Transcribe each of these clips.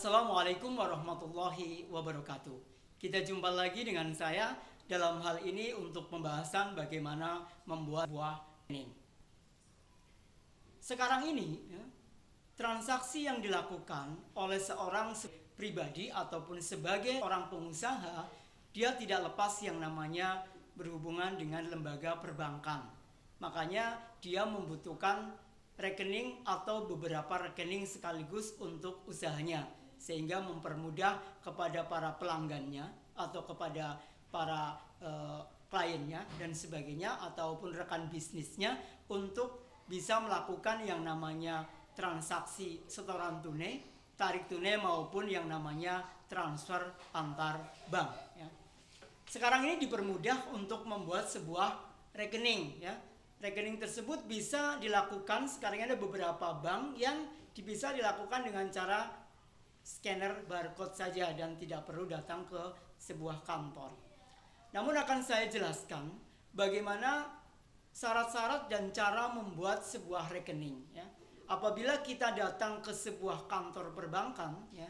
Assalamualaikum warahmatullahi wabarakatuh. Kita jumpa lagi dengan saya dalam hal ini untuk pembahasan bagaimana membuat sebuah rekening. Sekarang ini transaksi yang dilakukan oleh seorang pribadi ataupun sebagai orang pengusaha, dia tidak lepas yang namanya berhubungan dengan lembaga perbankan. Makanya dia membutuhkan rekening atau beberapa rekening sekaligus untuk usahanya, sehingga mempermudah kepada para pelanggannya atau kepada para kliennya dan sebagainya ataupun rekan bisnisnya untuk bisa melakukan yang namanya transaksi setoran tunai, tarik tunai maupun yang namanya transfer antar bank ya. Sekarang ini dipermudah untuk membuat sebuah rekening ya. Rekening tersebut bisa dilakukan, sekarang ada beberapa bank yang bisa dilakukan dengan cara scanner barcode saja dan tidak perlu datang ke sebuah kantor. Namun akan saya jelaskan bagaimana syarat-syarat dan cara membuat sebuah rekening ya. Apabila kita datang ke sebuah kantor perbankan ya,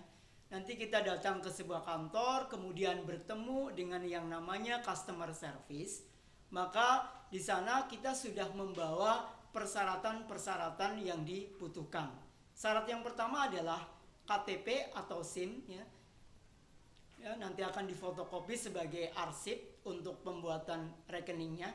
nanti kita datang ke sebuah kantor kemudian bertemu dengan yang namanya customer service, maka di sana kita sudah membawa persyaratan-persyaratan yang dibutuhkan. Syarat yang pertama adalah KTP atau SIM ya. Nanti akan difotokopi sebagai arsip untuk pembuatan rekeningnya.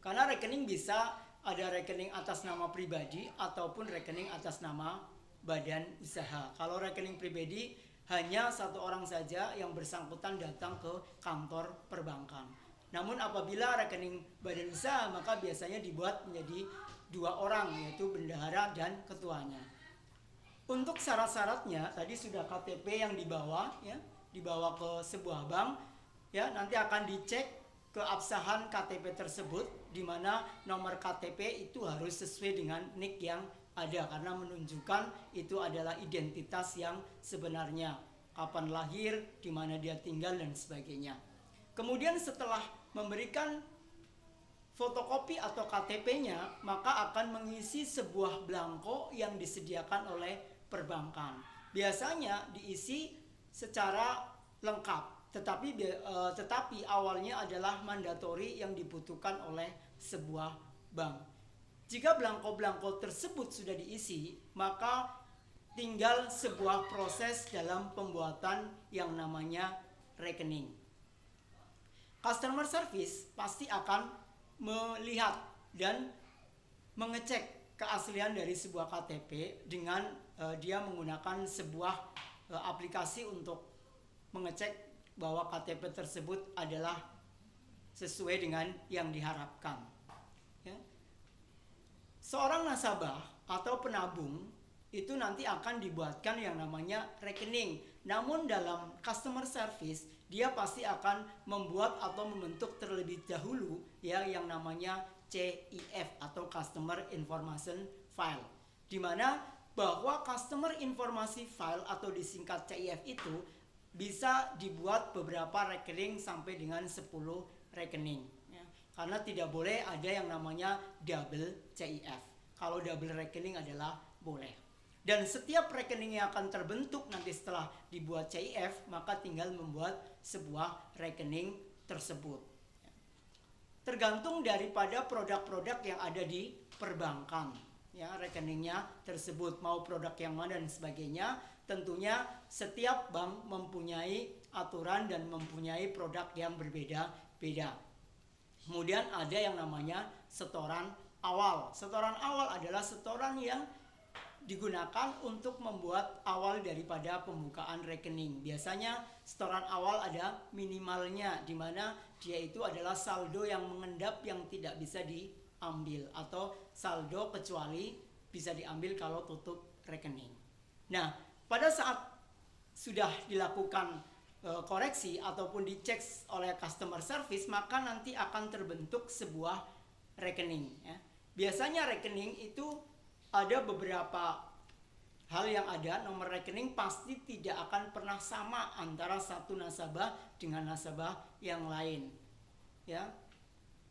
Karena rekening bisa ada rekening atas nama pribadi ataupun rekening atas nama badan usaha. Kalau rekening pribadi hanya satu orang saja yang bersangkutan datang ke kantor perbankan. Namun apabila rekening badan usaha maka biasanya dibuat menjadi dua orang, yaitu bendahara dan ketuanya. Untuk syarat-syaratnya tadi sudah KTP yang dibawa ya, dibawa ke sebuah bank ya, nanti akan dicek keabsahan KTP tersebut, di mana nomor KTP itu harus sesuai dengan NIK yang ada karena menunjukkan itu adalah identitas yang sebenarnya, kapan lahir, di mana dia tinggal dan sebagainya. Kemudian setelah memberikan fotokopi atau KTP-nya, maka akan mengisi sebuah belangko yang disediakan oleh perbankan. Biasanya diisi secara lengkap, tetapi awalnya adalah mandatori yang dibutuhkan oleh sebuah bank. Jika belangko-belangko tersebut sudah diisi, maka tinggal sebuah proses dalam pembuatan yang namanya rekening. Customer service pasti akan melihat dan mengecek keaslian dari sebuah KTP dengan dia menggunakan sebuah aplikasi untuk mengecek bahwa KTP tersebut adalah sesuai dengan yang diharapkan. Ya. Seorang nasabah atau penabung itu nanti akan dibuatkan yang namanya rekening. Namun dalam customer service dia pasti akan membuat atau membentuk terlebih dahulu ya yang namanya CIF atau Customer Information File, di mana bahwa Customer Information File atau disingkat CIF itu bisa dibuat beberapa rekening sampai dengan 10 rekening ya. Karena tidak boleh ada yang namanya double CIF. Kalau double rekening adalah boleh. Dan setiap rekening yang akan terbentuk nanti setelah dibuat CIF, maka tinggal membuat sebuah rekening tersebut. Tergantung daripada produk-produk yang ada di perbankan. Ya, rekeningnya tersebut mau produk yang mana dan sebagainya. Tentunya setiap bank mempunyai aturan dan mempunyai produk yang berbeda-beda. Kemudian ada yang namanya setoran awal. Setoran awal adalah setoran yang digunakan untuk membuat awal daripada pembukaan rekening. Biasanya setoran awal ada minimalnya, di mana dia itu adalah saldo yang mengendap yang tidak bisa diambil, atau saldo kecuali bisa diambil kalau tutup rekening. Nah, pada saat sudah dilakukan koreksi ataupun dicek oleh customer service, maka nanti akan terbentuk sebuah rekening ya. Biasanya rekening itu ada beberapa hal yang ada. Nomor rekening pasti tidak akan pernah sama antara satu nasabah dengan nasabah yang lain ya.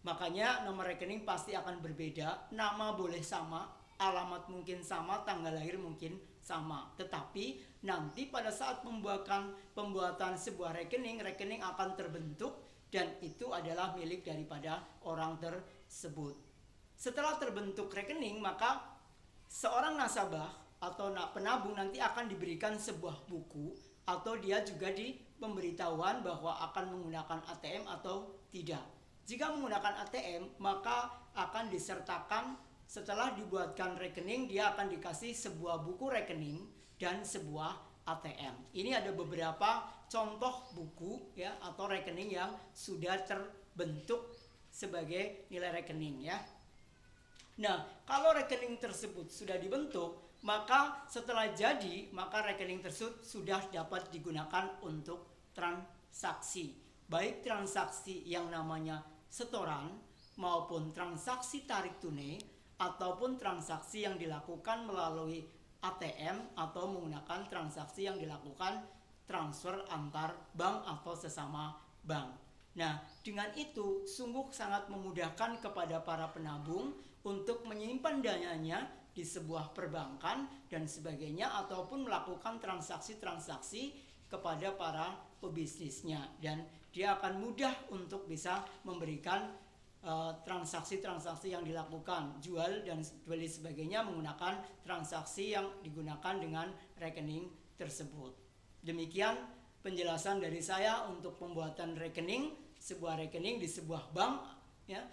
Makanya nomor rekening pasti akan berbeda. Nama boleh sama, alamat mungkin sama, tanggal lahir mungkin sama. Tetapi nanti pada saat pembuatan sebuah rekening akan terbentuk dan itu adalah milik daripada orang tersebut. Setelah terbentuk rekening, maka seorang nasabah atau penabung nanti akan diberikan sebuah buku atau dia juga di pemberitahuan bahwa akan menggunakan ATM atau tidak. Jika menggunakan ATM, maka akan disertakan setelah dibuatkan rekening, dia akan dikasih sebuah buku rekening dan sebuah ATM. Ini ada beberapa contoh buku ya atau rekening yang sudah terbentuk sebagai nilai rekening ya. Nah, kalau rekening tersebut sudah dibentuk, maka setelah jadi, maka rekening tersebut sudah dapat digunakan untuk transaksi. Baik transaksi yang namanya setoran maupun transaksi tarik tunai ataupun transaksi yang dilakukan melalui ATM atau menggunakan transaksi yang dilakukan transfer antar bank atau sesama bank. Nah, dengan itu sungguh sangat memudahkan kepada para penabung untuk menyimpan dananya di sebuah perbankan dan sebagainya ataupun melakukan transaksi-transaksi kepada para pebisnisnya, dan dia akan mudah untuk bisa memberikan transaksi-transaksi yang dilakukan, jual dan beli sebagainya menggunakan transaksi yang digunakan dengan rekening tersebut. Demikian penjelasan dari saya untuk pembuatan rekening, sebuah rekening di sebuah bank ya.